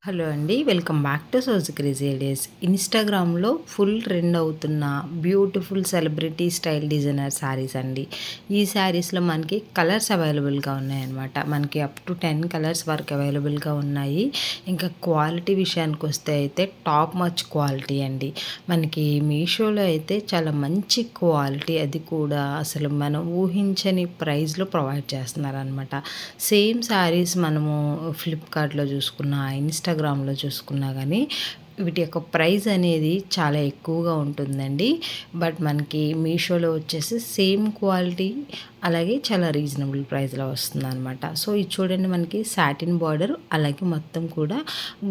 Hello అండి. Welcome back to Soju crazy ideas. ఇన్‌స్టాగ్రామ్‌లో full trend అవుతున్న beautiful celebrity style designer sarees అండి. ఈ శారీస్‌లో మనకి కలర్స్ అవైలబుల్‌గా ఉన్నాయన్నమాట. మనకి అప్ టు 10 కలర్స్ వరకు అవైలబుల్‌గా ఉన్నాయి. ఇంకా క్వాలిటీ విషయానికొస్తే అయితే టాప్ నాచ్ క్వాలిటీ అండి. మనకి మీషోలో అయితే చాలా మంచి క్వాలిటీ, అది కూడా అసలు మనం ఊహించని ప్రైస్‌లో ప్రొవైడ్ చేస్తున్నారనమాట. సేమ్ శారీస్ మనము ఫ్లిప్‌కార్ట్‌లో చూసుకున్నా, ఇన్‌స్టాగ్రామ్‌లో చూసుకున్నా గానీ, వీటి యొక్క ప్రైస్ అనేది చాలా ఎక్కువగా ఉంటుందండి. బట్ మనకి మీషోలో వచ్చేసి సేమ్ క్వాలిటీ, అలాగే చాలా రీజనబుల్ ప్రైస్‌లో వస్తుందనమాట. సో, ఇది చూడండి, మనకి సాటిన్ బార్డర్, అలాగే మొత్తం కూడా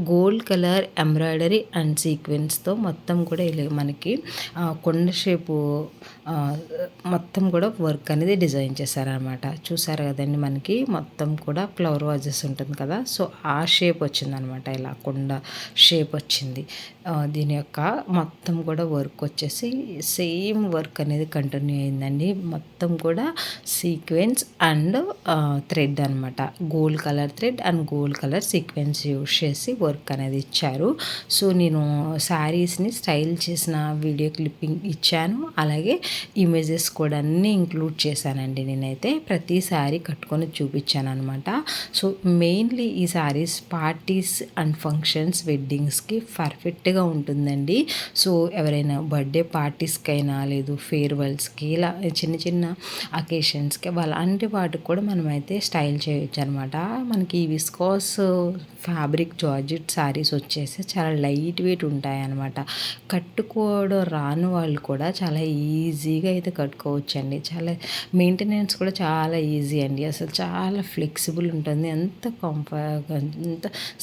గోల్డ్ కలర్ ఎంబ్రాయిడరీ అండ్ సీక్వెన్స్‌తో మొత్తం కూడా ఇలా మనకి కొండ షేపు ఆహ్, మొత్తం కూడా వర్క్ అనేది డిజైన్ చేశారనమాట. చూసారు కదండీ, మనకి మొత్తం కూడా ఫ్లవర్ వాజెస్ ఉంటుంది కదా! సో, ఆ షేప్ వచ్చిందనమాట. ఇలా కొండ షేప్ వచ్చింది. దీని యొక్క మొత్తం కూడా వర్క్ వచ్చేసి సేమ్ వర్క్ అనేది కంటిన్యూ అయిందండి. మొత్తం కూడా సీక్వెన్స్ అండ్ థ్రెడ్ అనమాట. Gold colour thread and gold colour sequence use చేసి వర్క్ అనేది ఇచ్చారు. సో, నేను శారీస్‌ని స్టైల్ చేసిన వీడియో క్లిప్పింగ్ ఇచ్చాను. అలాగే ఇమేజెస్ కూడా అన్నీ ఇంక్లూడ్ చేశానండి. నేనైతే ప్రతి శారీ కట్టుకొని చూపించాననమాట. సో, మెయిన్‌లీ ఈ శారీస్ పార్టీస్ అండ్ ఫంక్షన్స్, వెడ్డింగ్స్‌కి పర్ఫెక్ట్‌గా ఉంటుందండి. సో, ఎవరైనా బర్త్‌డే పార్టీస్‌కైనా, లేదు ఫేర్‌వెల్స్‌కి, ఇలా చిన్న చిన్న అకేషన్స్‌కి, అలాంటి వాటికి కూడా మనమైతే స్టైల్ చేయొచ్చనమాట. మనకి ఈ విస్కాస్ ఫ్యాబ్రిక్ జార్జెట్ శారీస్ వచ్చేసి చాలా లైట్ వెయిట్ ఉంటాయన్నమాట. కట్టుకోవడం రాని వాళ్ళు కూడా చాలా ఈజీగా అయితే కట్టుకోవచ్చండి. చాలా మెయింటెనెన్స్ కూడా చాలా ఈజీ అండి. అసలు చాలా ఫ్లెక్సిబుల్ ఉంటుంది. ఎంత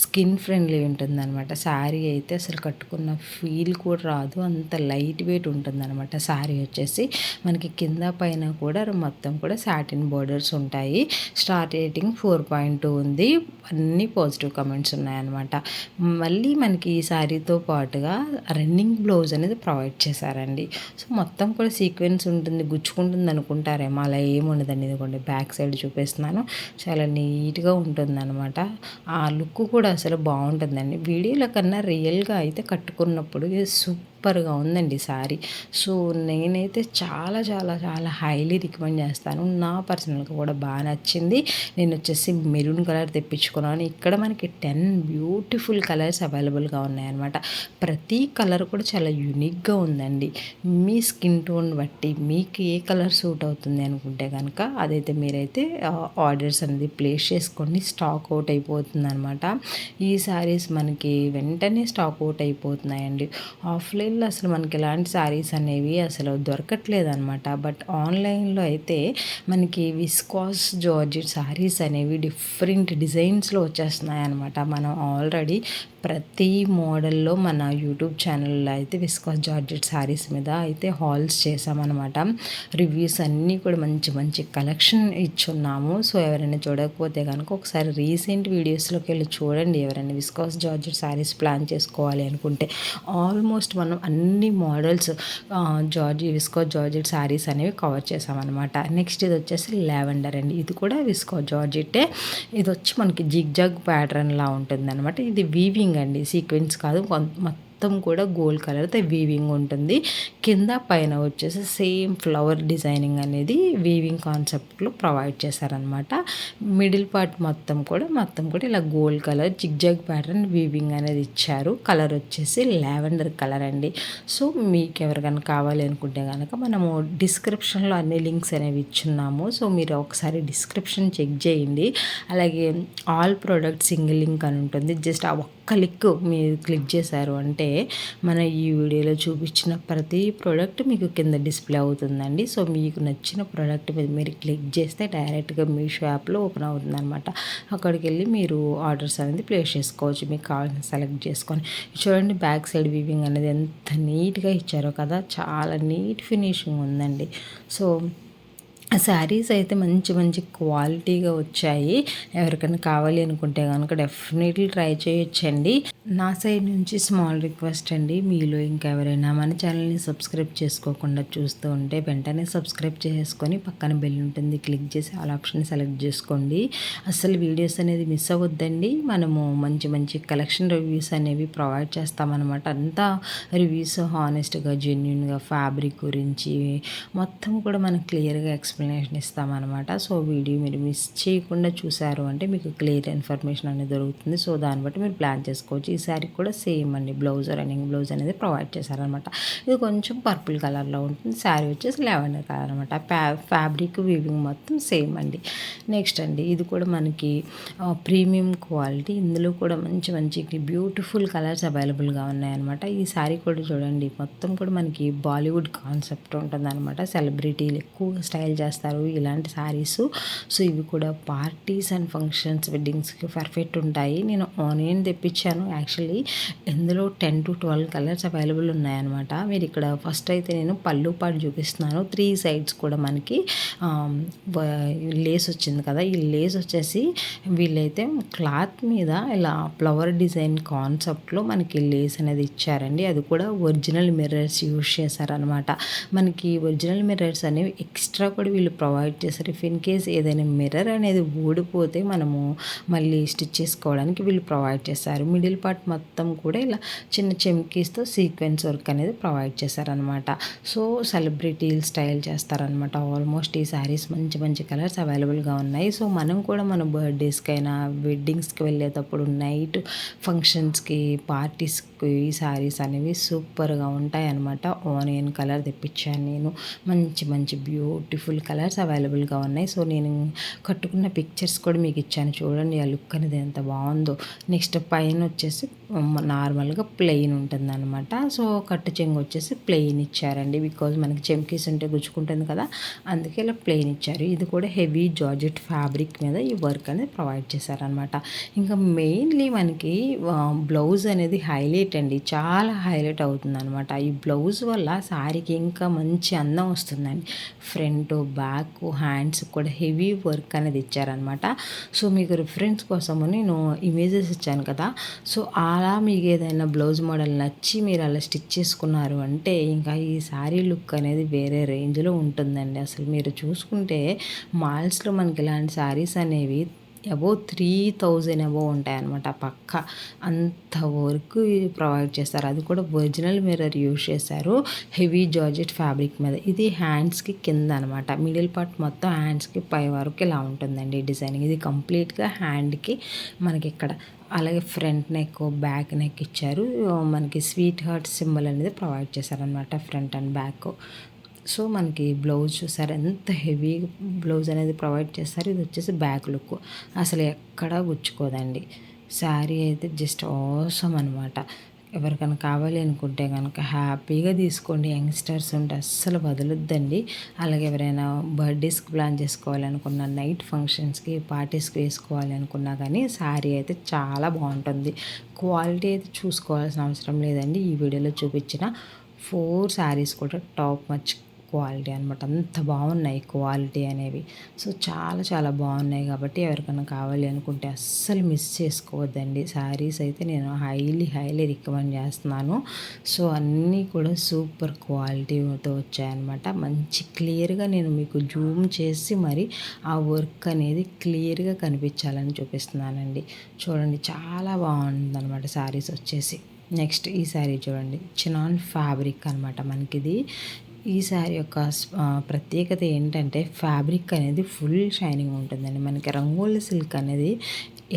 స్కిన్ ఫ్రెండ్లీ ఉంటుందనమాట. శారీ అయితే అసలు కట్టుకున్న ఫీల్ కూడా రాదు. అంత లైట్ వెయిట్ ఉంటుందనమాట. శారీ వచ్చేసి మనకి కింద పైన కూడా మొత్తం కూడా సాటిన్ బోర్డర్స్ ఉంటాయి. స్టార్ రేటింగ్ 4.2 ఉంది. అన్నీ పాజిటివ్ కమెంట్స్ ఉన్నాయన్నమాట. మళ్ళీ మనకి ఈ శారీతో పాటుగా రన్నింగ్ బ్లౌజ్ అనేది ప్రొవైడ్ చేశారండి. సో, మొత్తం కూడా సీక్వెన్స్ ఉంటుంది, గుచ్చుకుంటుంది అనుకుంటారేమో, అలా ఏమి ఉండదండి. ఇదిగోండి, బ్యాక్ సైడ్ చూపిస్తున్నాను. చాలా నీట్‌గా ఉంటుందన్నమాట. ఆ లుక్ కూడా అసలు బావుంటుందండి. వీడియోల కన్నా రియల్‌గా అయితే కట్టుకున్నప్పుడు సూపర్‌గా ఉందండి శారీ. సో, నేనైతే చాలా చాలా చాలా హైలీ రికమెండ్ చేస్తాను. నా పర్సనల్‌గా కూడా నచ్చింది. నేనొచ్చేసి మెరూన్ కలర్ తెప్పించుకున్నాను. ఇక్కడ మనకి 10 బ్యూటిఫుల్ కలర్స్ అవైలబుల్‌గా ఉన్నాయన్నమాట. ప్రతి కలర్ కూడా చాలా యూనిక్‌గా ఉందండి. మీ స్కిన్ టోన్ బట్టి మీకు ఏ కలర్ సూట్ అవుతుంది అనుకుంటే గనక అదైతే మీరైతే ఆర్డర్స్ అనేది ప్లేస్ చేసుకోండి. స్టాక్ అవుట్ అయిపోతుందనమాట. ఈ శారీస్ మనకి వెంటనే స్టాక్ అవుట్ అయిపోతున్నాయండి. ఆఫ్లైన్‌లో అసలు మనకి ఇలాంటి శారీస్ అనేవి అసలు దొరకట్లేదనమాట. బట్ ఆన్లైన్‌లో అయితే మనకి విస్కాస్ జార్జెట్ శారీస్ అనేవి డిఫరెంట్ డిజైన్స్‌లో వచ్చేస్తున్నాయన్నమాట. మనం ఆల్రెడీ ప్రతి మోడల్‌లో మన యూట్యూబ్ ఛానల్‌లో అయితే విస్కాస్ జార్జెట్ శారీస్ మీద అయితే హాల్స్ చేశామనమాట. రివ్యూస్ అన్నీ కూడా మంచి మంచి కలెక్షన్ ఇచ్చున్నాము. సో, ఎవరైనా చూడకపోతే కనుక ఒకసారి రీసెంట్ వీడియోస్‌లోకి వెళ్ళి చూడండి. ఎవరైనా విస్కాస్ జార్జెట్ శారీస్ ప్లాన్ చేసుకోవాలి అనుకుంటే ఆల్మోస్ట్ మనం అన్ని మోడల్స్ విస్కాస్ జార్జెట్ శారీస్ అనేవి కవర్ చేసామన్నమాట. నెక్స్ట్ ఇది వచ్చేసి లావెండర్ అండి. ఇది కూడా విస్కాస్ జార్జెట్టే. ఇది వచ్చి మనకి జిగ్‌జాగ్ ప్యాటర్న్‌లా ఉంటుందన్నమాట. ఇది వీవింగ్ అండి, సీక్వెన్స్ కాదు. మొత్తం కూడా గోల్డ్ కలర్‌తో వీవింగ్ ఉంటుంది. కింద పైన వచ్చేసి సేమ్ ఫ్లవర్ డిజైనింగ్ అనేది వీవింగ్ కాన్సెప్ట్‌లో ప్రొవైడ్ చేశారనమాట. మిడిల్ పార్ట్ మొత్తం కూడా ఇలా gold colour zigzag pattern weaving అనేది ఇచ్చారు. కలర్ వచ్చేసి లావెండర్ కలర్ అండి. సో, మీకు ఎవరికైనా కావాలి అనుకుంటే గనక మనము డిస్క్రిప్షన్‌లో అన్ని లింక్స్ అనేవి ఇచ్చున్నాము. సో, మీరు ఒకసారి డిస్క్రిప్షన్ చెక్ చేయండి. అలాగే ఆల్ ప్రొడక్ట్స్ సింగిల్ లింక్ అని ఉంటుంది. జస్ట్ ఆ ఒక్క లింక్ మీరు క్లిక్ చేశారు అంటే మన ఈ వీడియోలో చూపించిన ప్రతి ప్రోడక్ట్ మీకు కింద డిస్ప్లే అవుతుందండి. సో, మీకు నచ్చిన ప్రోడక్ట్ మీద మీరు క్లిక్ చేస్తే డైరెక్ట్గా మీషో యాప్లో ఓపెన్ అవుతుందనమాట. అక్కడికి వెళ్ళి మీరు ఆర్డర్స్ అనేది ప్లేస్ చేసుకోవచ్చు. మీకు కావాల్సిన సెలెక్ట్ చేసుకొని. చూడండి, బ్యాక్ సైడ్ వీవింగ్ అనేది ఎంత నీట్‌గా ఇచ్చారో కదా! చాలా నీట్ ఫినిషింగ్ ఉందండి. సో, శారీస్ అయితే మంచి మంచి క్వాలిటీగా వచ్చాయి. ఎవరికైనా కావాలి అనుకుంటే కనుక డెఫినెట్లీ ట్రై చేయొచ్చండి. నా సైడ్ నుంచి స్మాల్ రిక్వెస్ట్ అండి. మీలో ఇంకా ఎవరైనా మన ఛానల్ని సబ్స్క్రైబ్ చేసుకోకుండా చూస్తూ ఉంటే వెంటనే సబ్స్క్రైబ్ చేసుకొని పక్కన బెల్ ఉంటుంది, క్లిక్ చేసి ఆల్ ఆప్షన్ సెలెక్ట్ చేసుకోండి. అస్సలు వీడియోస్ అనేది మిస్ అవ్వద్దండి. మనము మంచి మంచి కలెక్షన్ రివ్యూస్ అనేవి ప్రొవైడ్ చేస్తామన్నమాట. అంతా రివ్యూస్ హానెస్ట్గా, జెన్యున్గా, ఫ్యాబ్రిక్ గురించి మొత్తం కూడా మనం క్లియర్గా ఎక్స్ప్లెనేషన్ ఇస్తామన్నమాట. సో వీడియో మీరు మిస్ చేయకుండా చూసారు అంటే మీకు క్లియర్ ఇన్ఫర్మేషన్ అనేది దొరుకుతుంది. సో దాన్ని బట్టి మీరు ప్లాన్ చేసుకోవచ్చు. ఈ శారీ కూడా సేమ్ అండి, బ్లౌజ్ రన్నింగ్ బ్లౌజ్ అనేది ప్రొవైడ్ చేశారనమాట. ఇది కొంచెం పర్పుల్ కలర్లో ఉంటుంది. శారీ వచ్చేసి లెవెండర్ కలర్ అనమాట. ఫ్యాబ్రిక్ వీవింగ్ మొత్తం సేమ్ అండి. నెక్స్ట్ అండి, ఇది కూడా మనకి ప్రీమియం క్వాలిటీ. ఇందులో కూడా మంచి మంచి బ్యూటిఫుల్ కలర్స్ అవైలబుల్గా ఉన్నాయన్నమాట. ఈ శారీ కూడా చూడండి, మొత్తం కూడా మనకి బాలీవుడ్ కాన్సెప్ట్ ఉంటుంది అనమాట. సెలబ్రిటీలు ఎక్కువగా స్టైల్ చేస్తారు ఇలాంటి శారీస్. సో ఇవి కూడా పార్టీస్ అండ్ ఫంక్షన్స్, వెడ్డింగ్స్కి పర్ఫెక్ట్ ఉంటాయి. నేను ఆనియన్ తెప్పించాను యాక్చువల్లీ. ఇందులో 10 to 12 కలర్స్ అవైలబుల్ ఉన్నాయన్నమాట. మీరు ఇక్కడ ఫస్ట్ అయితే నేను పళ్ళు పాటు చూపిస్తున్నాను. 3 సైడ్స్ కూడా మనకి లేస్ వచ్చింది కదా. ఈ లేస్ వచ్చేసి వీళ్ళైతే క్లాత్ మీద ఇలా ఫ్లవర్ డిజైన్ కాన్సెప్ట్లో మనకి లేస్ అనేది ఇచ్చారండి. అది కూడా ఒరిజినల్ మిర్రర్స్ యూజ్ చేశారనమాట. మనకి ఒరిజినల్ మిర్రర్స్ అనేవి ఎక్స్ట్రా కూడా వీళ్ళు ప్రొవైడ్ చేశారు. ఇఫ్ ఇన్ కేస్ ఏదైనా మిర్రర్ అనేది ఊడిపోతే మనము మళ్ళీ స్టిచ్ చేసుకోవడానికి వీళ్ళు ప్రొవైడ్ చేశారు. మిడిల్ పార్ట్ మొత్తం కూడా ఇలా చిన్న చెమ్కీస్తో సీక్వెన్స్ వర్క్ అనేది ప్రొవైడ్ చేశారనమాట. సో సెలబ్రిటీలు స్టైల్ చేస్తారనమాట. ఆల్మోస్ట్ ఈ శారీస్ మంచి మంచి కలర్స్ అవైలబుల్గా ఉన్నాయి. సో మనం కూడా మన బర్త్డేస్కైనా, వెడ్డింగ్స్కి వెళ్ళేటప్పుడు, నైట్ ఫంక్షన్స్కి, పార్టీస్కి ఈ శారీస్ అనేవి సూపర్గా ఉంటాయి అనమాట. ఆనియన్ కలర్ తెప్పించాను నేను. మంచి మంచి బ్యూటిఫుల్ కలర్స్ అవైలబుల్గా ఉన్నాయి. సో నేను కట్టుకున్న పిక్చర్స్ కూడా మీకు ఇచ్చాను చూడండి, ఆ లుక్ అనేది ఎంత బాగుందో. నెక్స్ట్ పైన వచ్చేసి నార్మల్గా ప్లెయిన్ ఉంటుంది అనమాట. సో కట్టు చెంగు వచ్చేసి ప్లెయిన్ ఇచ్చారండి. బికాజ్ మనకి చెమ్కీస్ ఉంటే గుచ్చుకుంటుంది కదా, అందుకే ఇలా ప్లెయిన్ ఇచ్చారు. ఇది కూడా హెవీ జార్జెట్ ఫ్యాబ్రిక్ మీద ఈ వర్క్ అనేది ప్రొవైడ్ చేశారనమాట. ఇంకా మెయిన్లీ మనకి బ్లౌజ్ అనేది హైలైట్ అండి, చాలా హైలైట్ అవుతుంది అనమాట. ఈ బ్లౌజ్ వల్ల శారీకి ఇంకా మంచి అందం వస్తుందండి. ఫ్రంట్, బ్యాక్, హ్యాండ్స్ కూడా హెవీ వర్క్ అనేది ఇచ్చారనమాట. సో మీకు రిఫరెన్స్ కోసము నేను ఇమేజెస్ ఇచ్చాను కదా. సో అలా మీకు ఏదైనా బ్లౌజ్ మోడల్ నచ్చి మీరు అలా స్టిచ్ చేసుకున్నారు అంటే ఇంకా ఈ శారీ లుక్ అనేది వేరే రేంజ్లో ఉంటుందండి. అసలు మీరు చూసుకుంటే మాల్స్లో మనకి ఇలాంటి శారీస్ అనేవి అబోవ్ 3000 అబోవ్ ఉంటాయన్నమాట. పక్క అంత వర్క్ ప్రొవైడ్ చేస్తారు. అది కూడా ఒరిజినల్ మిర్రర్ యూజ్ చేశారు, హెవీ జార్జెట్ ఫ్యాబ్రిక్ మీద. ఇది హ్యాండ్స్కి కింద అనమాట. మిడిల్ పార్ట్ మొత్తం హ్యాండ్స్కి పై వరకు ఇలా ఉంటుందండి డిజైనింగ్. ఇది కంప్లీట్గా హ్యాండ్కి మనకి ఇక్కడ. అలాగే ఫ్రంట్ నెక్, బ్యాక్ నెక్ ఇచ్చారు. మనకి స్వీట్ హార్ట్ సింబల్ అనేది ప్రొవైడ్ చేశారనమాట ఫ్రంట్ అండ్ బ్యాక్. సో మనకి బ్లౌజ్ చూసారు ఎంత హెవీ బ్లౌజ్ అనేది ప్రొవైడ్ చేస్తారు. ఇది వచ్చేసి బ్యాక్ లుక్, అసలు ఎక్కడా గుచ్చుకోదండి. శారీ అయితే జస్ట్ ఆసమ్ అనమాట. ఎవరికైనా కావాలి అనుకుంటే కనుక హ్యాపీగా తీసుకోండి. యంగ్స్టర్స్ ఉంటే అస్సలు వదలొద్దండి. అలాగే ఎవరైనా బర్త్డేస్కి ప్లాన్ చేసుకోవాలనుకున్న, నైట్ ఫంక్షన్స్కి, పార్టీస్కి వేసుకోవాలి అనుకున్నా కానీ శారీ అయితే చాలా బాగుంటుంది. క్వాలిటీ అయితే చూసుకోవాల్సిన అవసరం లేదండి. ఈ వీడియోలో చూపించిన 4 శారీస్ కూడా టాప్ మచ్ క్వాలిటీ అనమాట. అంత బాగున్నాయి క్వాలిటీ అనేవి. సో చాలా చాలా బాగున్నాయి కాబట్టి ఎవరికైనా కావాలి అనుకుంటే అస్సలు మిస్ చేసుకోవద్దండి. శారీస్ అయితే నేను హైలీ రికమెండ్ చేస్తున్నాను. సో అన్నీ కూడా సూపర్ క్వాలిటీతో వచ్చాయన్నమాట. మంచి క్లియర్గా నేను మీకు జూమ్ చేసి మరి ఆ వర్క్ అనేది క్లియర్గా కనిపించాలని చూపిస్తున్నానండి. చూడండి చాలా బాగుందన్నమాట శారీస్ వచ్చేసి. నెక్స్ట్ ఈ శారీ చూడండి, చినాన్ ఫ్యాబ్రిక్ అనమాట మనకిది. ఈ శారీ యొక్క ప్రత్యేకత ఏంటంటే ఫ్యాబ్రిక్ అనేది ఫుల్ షైనింగ్ ఉంటుందండి. మనకి రంగోలి సిల్క్ అనేది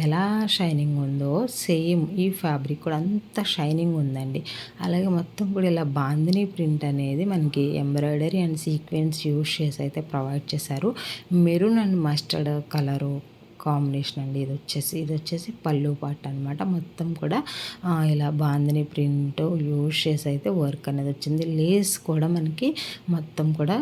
ఎలా షైనింగ్ ఉందో సేమ్ ఈ ఫ్యాబ్రిక్ కూడా అంత షైనింగ్ ఉందండి. అలాగే మొత్తం కూడా ఇలా బాందిని ప్రింట్ అనేది మనకి ఎంబ్రాయిడరీ అండ్ సీక్వెన్స్ యూజ్ చేసి అయితే ప్రొవైడ్ చేశారు. Maroon and mustard colour combination అండి. ఇది వచ్చేసి పళ్ళు పాట అనమాట. మొత్తం కూడా ఇలా బాందిని ప్రింట్ యూజ్ చేసి అయితే వర్క్ అనేది వచ్చింది. లేస్ కూడా మనకి మొత్తం కూడా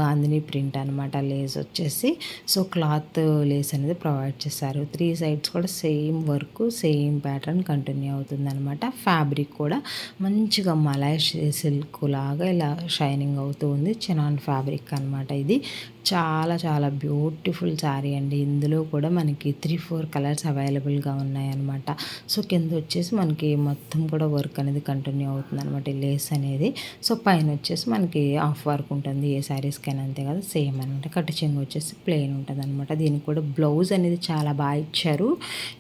బాందిని ప్రింట్ అనమాట లేస్ వచ్చేసి. సో క్లాత్ లేస్ అనేది ప్రొవైడ్ చేశారు. 3 సైడ్స్ కూడా same work, same pattern continue అవుతుంది అనమాట. ఫ్యాబ్రిక్ కూడా మంచిగా మలాయ్ సిల్క్ లాగా ఇలా షైనింగ్ అవుతూ ఉంది. చినాన్ ఫ్యాబ్రిక్ అనమాట ఇది. చాలా చాలా బ్యూటిఫుల్ శారీ అండి. ఇందులో కూడా మనకి 3, 4 కలర్స్ అవైలబుల్‌గా ఉన్నాయన్నమాట. సో, కిందొచ్చేసి మనకి మొత్తం కూడా వర్క్ అనేది కంటిన్యూ అవుతుందనమాట. ఈ లేస్ అనేది. సో, పైనొచ్చేసి మనకి హాఫ్ వర్క్ ఉంటుంది. ఏ శారీస్‌కైనా అంతే కదా! సేమ్ అనమాట. కట్టు చెంగు వచ్చేసి ప్లెయిన్ ఉంటదనమాట. దీనికి కూడా బ్లౌజ్ అనేది చాలా ఇచ్చారు.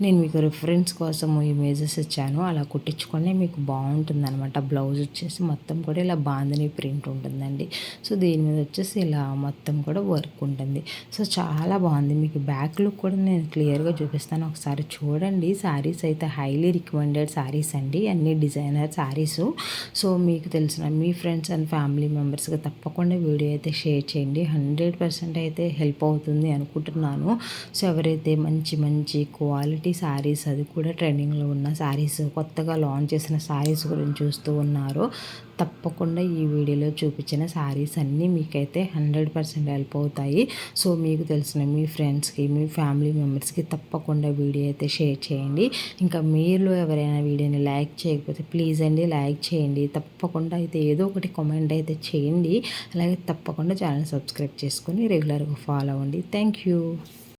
నేను మీకు రిఫరెన్స్ కోసం ఇమేజెస్ ఇచ్చాను. అలా కుట్టించుకొని మీకు బావుంటుందనమాట. బ్లౌజ్ వచ్చేసి మొత్తం కూడా ఇలా బాందిని ప్రింట్ ఉంటుందండి. సో, దీని మీద వచ్చేసి ఇలా మొత్తం కూడా వర్క్ ఉంటుంది. సో, చాలా బాగుంది. మీకు బ్యాక్ లుక్ కూడా నేను క్లియర్‌గా చూపిస్తాను. ఒకసారి చూడండి. శారీస్ అయితే హైలీ రికమెండెడ్ శారీస్ అండి. అన్ని డిజైనర్ శారీసు. సో, మీకు తెలిసిన మీ ఫ్రెండ్స్ అండ్ ఫ్యామిలీ మెంబర్స్‌కి తప్పకుండా వీడియో అయితే షేర్ చేయండి. 100% అయితే హెల్ప్ అవుతుంది అనుకుంటున్నాను. సో, ఎవరైతే మంచి మంచి క్వాలిటీ శారీస్, అది కూడా ట్రెండింగ్‌లో ఉన్న శారీస్, కొత్తగా లాంచ్ చేసిన శారీస్ గురించి చూస్తూ ఉన్నారో తప్పకుండా ఈ వీడియోలో చూపించిన శారీస్ అన్నీ మీకైతే 100% హెల్ప్ అవుతాయి. సో, మీకు తెలిసిన మీ ఫ్రెండ్స్‌కి, మీ ఫ్యామిలీ మెంబర్స్‌కి తప్పకుండా వీడియో అయితే షేర్ చేయండి. ఇంకా మీలో ఎవరైనా వీడియోని లైక్ చేయకపోతే ప్లీజ్ అండి లైక్ చేయండి. తప్పకుండా అయితే ఏదో ఒకటి కామెంట్ అయితే చేయండి. అలాగే తప్పకుండా ఛానల్ సబ్స్క్రైబ్ చేసుకొని రెగ్యులర్‌గా ఫాలో అవ్వండి. Thank you.